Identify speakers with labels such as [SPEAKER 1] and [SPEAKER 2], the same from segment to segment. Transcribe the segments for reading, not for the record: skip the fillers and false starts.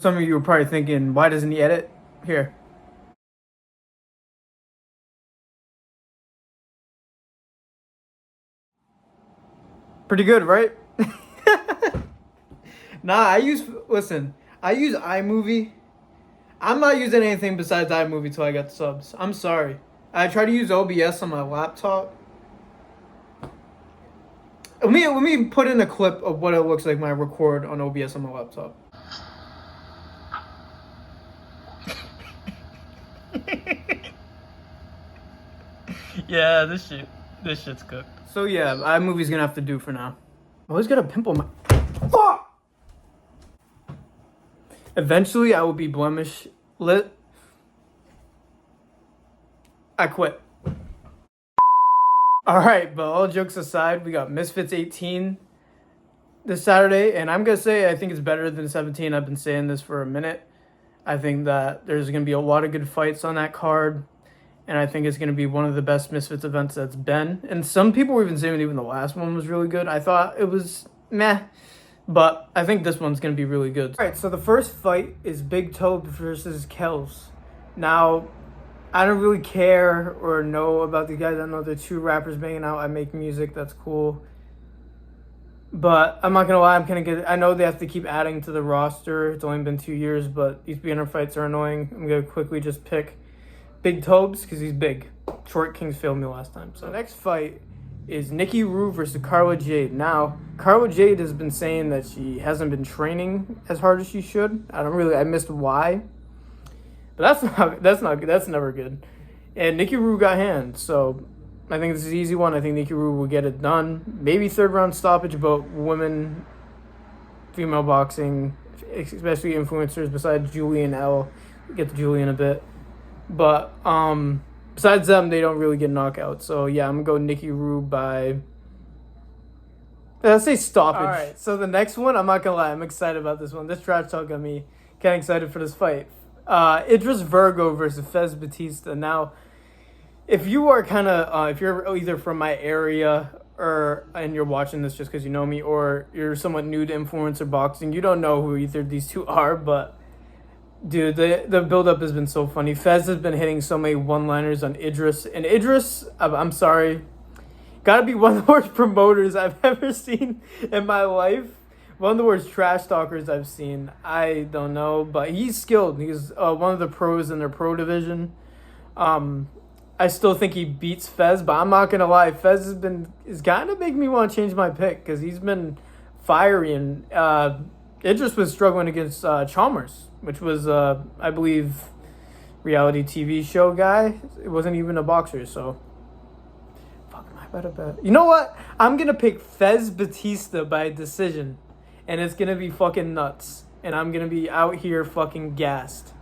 [SPEAKER 1] Some of you are probably thinking, why doesn't he edit? Here. Pretty good, right? Listen, I use iMovie. I'm not using anything besides iMovie till I get the subs. I'm sorry. I try to use OBS on my laptop. Let me put in a clip of what it looks like when I record on OBS on my laptop. Yeah, this shit's cooked. So yeah, iMovie's gonna have to do for now. I always got a pimple on my. Fuck! Eventually, I will be blemish lit. I quit. All right, but all jokes aside, we got Misfits 18 this Saturday, and I'm gonna say I think it's better than 17. I've been saying this for a minute. I think that there's gonna be a lot of good fights on that card, and I think it's gonna be one of the best Misfits events that's been. And some people were even saying even the last one was really good. I thought it was meh, but I think this one's gonna be really good. All right, so the first fight is Big Tobe versus Kells. Now, I don't really care or know about these guys. I know they're two rappers banging out. I make music. That's cool. But I'm not going to lie. I know they have to keep adding to the roster. It's only been 2 years, but these beginner fights are annoying. I'm going to quickly just pick Big Tobes because he's big. Short Kings failed me last time. So the next fight is Nikki Rue versus Carla Jade. Now, Carla Jade has been saying that she hasn't been training as hard as she should. I missed why. But that's never good. And Nikki Rue got hands, so I think this is an easy one. I think Nikki Rue will get it done. Maybe third round stoppage, but female boxing, especially influencers besides Julian L. We'll get to Julian a bit. But besides them, they don't really get knockouts. So yeah, I'm gonna go Nikki Rue by, let's say, stoppage. All right, so the next one, I'm not gonna lie, I'm excited about this one. This trash talk got me kind of excited for this fight. Idris Virgo versus Fez Batista. Now, if you are if you're either from my area and you're watching this just because you know me, or you're somewhat new to influencer boxing, you don't know who either of these two are, but dude, the build-up has been so funny. Fez has been hitting so many one-liners on Idris, and Idris, I'm sorry, gotta be one of the worst promoters I've ever seen in my life. One of the worst trash talkers I've seen. I don't know, but he's skilled. He's one of the pros in their pro division. I still think he beats Fez, but I'm not gonna lie. Fez is kind of making me want to change my pick because he's been fiery, and Idris was struggling against Chalmers, which was I believe reality TV show guy. It wasn't even a boxer, so. Fuck, am I about to bet? You know what? I'm gonna pick Fez Batista by decision. And it's going to be fucking nuts. And I'm going to be out here fucking gassed.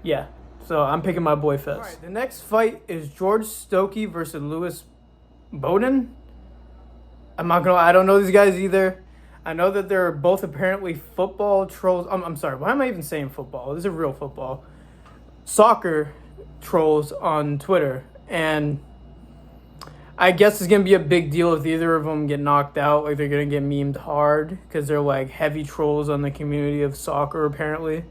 [SPEAKER 1] Yeah. So I'm picking my boy Fez. All right, the next fight is George Stokey versus Lewis Bowden. I'm not going to lie. I don't know these guys either. I know that they're both apparently football trolls. I'm sorry. Why am I even saying football? This is real football. Soccer trolls on Twitter. And I guess it's going to be a big deal if either of them get knocked out. Like, they're going to get memed hard because they're, like, heavy trolls on the community of soccer, apparently.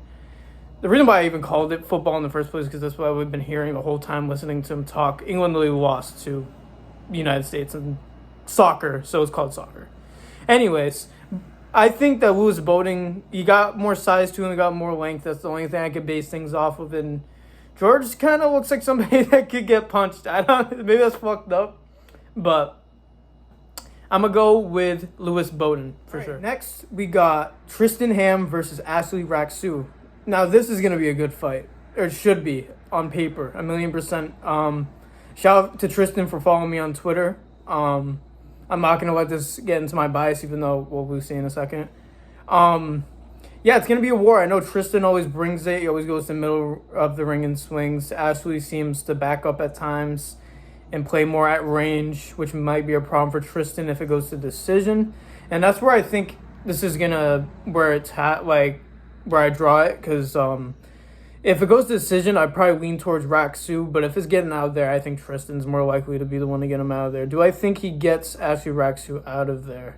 [SPEAKER 1] The reason why I even called it football in the first place is because that's what we've been hearing the whole time listening to him talk. England really lost to the United States in soccer, so it's called soccer. Anyways, I think that Lewis Bowden, he got more size to him, he got more length. That's the only thing I could base things off of. And George kind of looks like somebody that could get punched. Maybe that's fucked up. But I'm going to go with Lewis Bowden for sure. Next, we got Tristan Ham versus Ashley Raksu. Now, this is going to be a good fight. Or it should be on paper, 1,000,000%. Shout out to Tristan for following me on Twitter. I'm not going to let this get into my bias, even though we'll see in a second. Yeah, it's going to be a war. I know Tristan always brings it. He always goes to the middle of the ring and swings. Ashley seems to back up at times and play more at range, which might be a problem for Tristan if it goes to decision. And that's where I think this is where I draw it, because if it goes to decision, I'd probably lean towards Raksu, but if it's getting out there, I think Tristan's more likely to be the one to get him out of there. Do I think he gets Ashley Raksu out of there?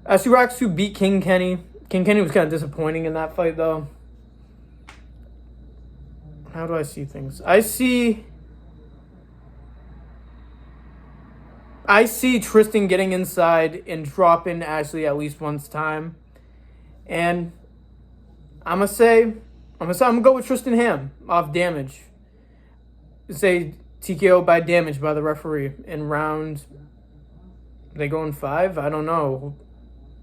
[SPEAKER 1] Ashley Raksu beat King Kenny King Kenny was kind of disappointing in that fight, though. How do I see things? I see Tristan getting inside and dropping Ashley at least once time. And I'm gonna go with Tristan Ham off damage. Say TKO by damage by the referee in round. Are they going 5? I don't know.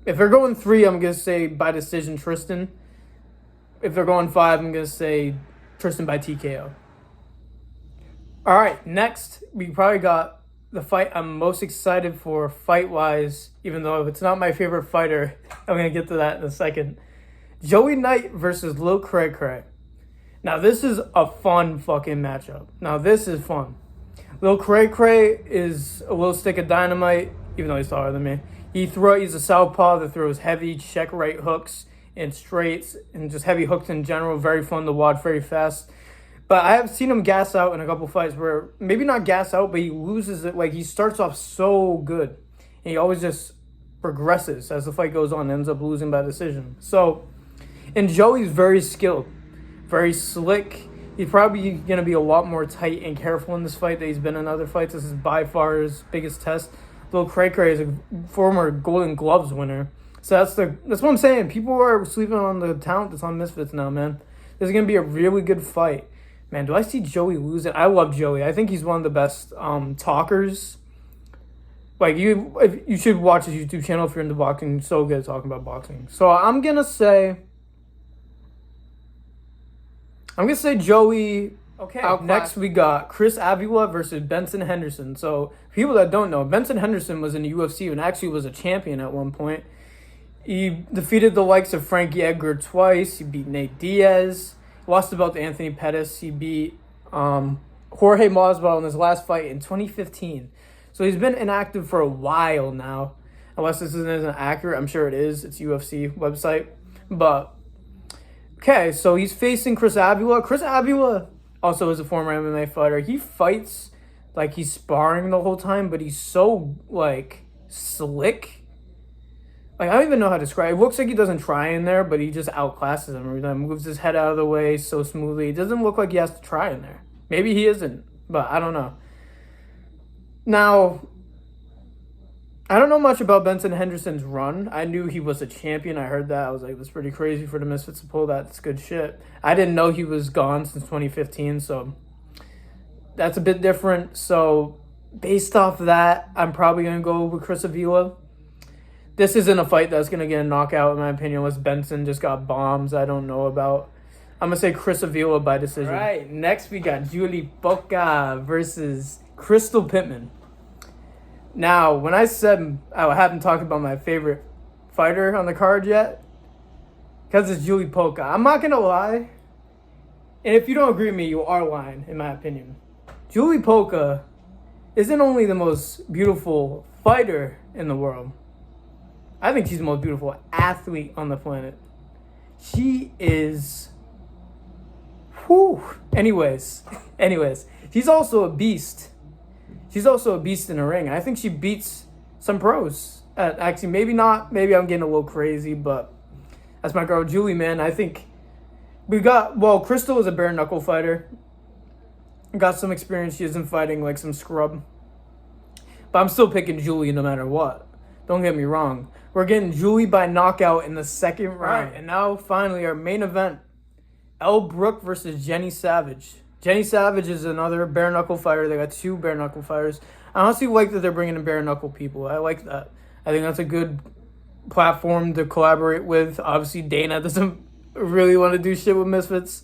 [SPEAKER 1] If they're going 3, I'm gonna say by decision Tristan. If they're going 5, I'm gonna say Tristan by TKO. All right, next we probably got the fight I'm most excited for fight-wise, even though it's not my favorite fighter. I'm going to get to that in a second. Joey Knight versus Lil Cray Cray. Now, this is a fun fucking matchup. Now, this is fun. Lil Cray Cray is a little stick of dynamite, even though he's taller than me. He's a southpaw that throws heavy check right hooks and straights and just heavy hooks in general. Very fun to watch, very fast. But I have seen him gas out in a couple fights where maybe not gas out, but he loses it. Like, he starts off so good. And he always just progresses as the fight goes on, ends up losing by decision. So, and Joey's very skilled, very slick. He's probably going to be a lot more tight and careful in this fight than he's been in other fights. This is by far his biggest test. Lil Cray Cray is a former Golden Gloves winner. So that's what I'm saying. People are sleeping on the talent that's on Misfits now, man. This is going to be a really good fight. Man, do I see Joey lose it? I love Joey. I think he's one of the best talkers. Like, you should watch his YouTube channel if you're into boxing. He's so good at talking about boxing. So I'm gonna say Joey. Okay. Next we got Chris Avila versus Benson Henderson. So people that don't know, Benson Henderson was in the UFC and actually was a champion at one point. He defeated the likes of Frankie Edgar twice. He beat Nate Diaz. Lost the belt to Anthony Pettis. He beat Jorge Masvidal in his last fight in 2015. So he's been inactive for a while now. Unless this isn't accurate. I'm sure it is. It's UFC website. But, okay, so he's facing Chris Avila. Chris Avila also is a former MMA fighter. He fights like he's sparring the whole time, but he's so, like, slick. Like, I don't even know how to describe it. It looks like he doesn't try in there, but he just outclasses him every time. Moves his head out of the way so smoothly. It doesn't look like he has to try in there. Maybe he isn't, but I don't know. Now, I don't know much about Benson Henderson's run. I knew he was a champion. I heard that. I was like, that's pretty crazy for the Misfits to pull that. That's good shit. I didn't know he was gone since 2015, so that's a bit different. So, based off that, I'm probably going to go with Chris Avila. This isn't a fight that's going to get a knockout, in my opinion, unless Benson just got bombs I don't know about. I'm going to say Chris Avila by decision. All right, next we got Julie Poca versus Crystal Pittman. Now, when I said I haven't talked about my favorite fighter on the card yet, because it's Julie Poca. I'm not going to lie, and if you don't agree with me, you are lying, in my opinion. Julie Poca isn't only the most beautiful fighter in the world, I think she's the most beautiful athlete on the planet. She is... Whew. Anyways. She's also a beast. She's also a beast in the ring. I think she beats some pros. Actually, maybe not. Maybe I'm getting a little crazy, but that's my girl Julie, man. I think Crystal is a bare knuckle fighter. Got some experience. She isn't fighting like some scrub. But I'm still picking Julie no matter what. Don't get me wrong. We're getting Julie by knockout in the second round. Right. And now, finally, our main event. Elle Brooke versus Jenny Savage. Jenny Savage is another bare-knuckle fighter. They got 2 bare-knuckle fighters. I honestly like that they're bringing in bare-knuckle people. I like that. I think that's a good platform to collaborate with. Obviously, Dana doesn't really want to do shit with Misfits.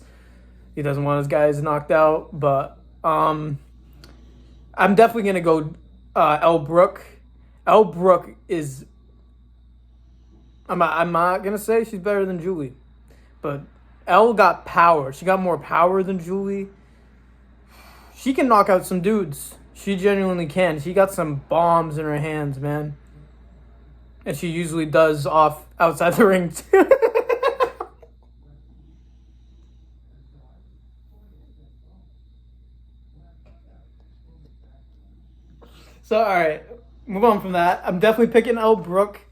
[SPEAKER 1] He doesn't want his guys knocked out. But I'm definitely going to go Elle Brooke. Elle Brooke is... I'm not going to say she's better than Julie. But Elle got power. She got more power than Julie. She can knock out some dudes. She genuinely can. She got some bombs in her hands, man. And she usually does off outside the ring, too. So, all right. Move on from that. I'm definitely picking Elle Brooke.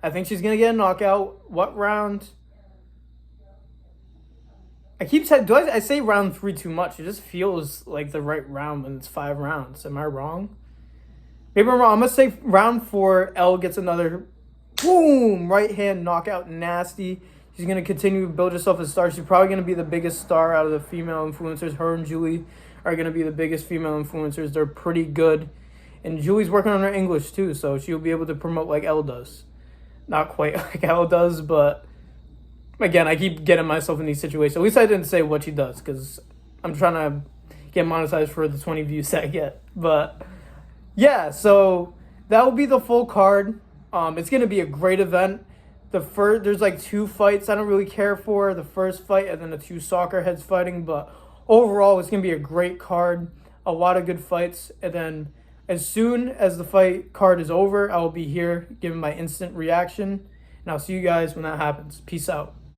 [SPEAKER 1] I think she's gonna get a knockout. What round? I keep saying, I say round 3 too much? It just feels like the right round when it's 5 rounds. Am I wrong? Maybe I'm wrong. I'm gonna say round 4. Elle gets another boom right hand knockout, nasty. She's gonna continue to build herself as a star. She's probably gonna be the biggest star out of the female influencers. Her and Julie are gonna be the biggest female influencers. They're pretty good, and Julie's working on her English too, so she'll be able to promote like Elle does. Not quite like Elle does, but again, I keep getting myself in these situations. At least I didn't say what she does, because I'm trying to get monetized for the 20 views that I get. But yeah, so that will be the full card. It's gonna be a great event. There's like 2 fights I don't really care for. The first fight and then the 2 soccer heads fighting. But overall, it's gonna be a great card. A lot of good fights. And then as soon as the fight card is over, I will be here giving my instant reaction. And I'll see you guys when that happens. Peace out.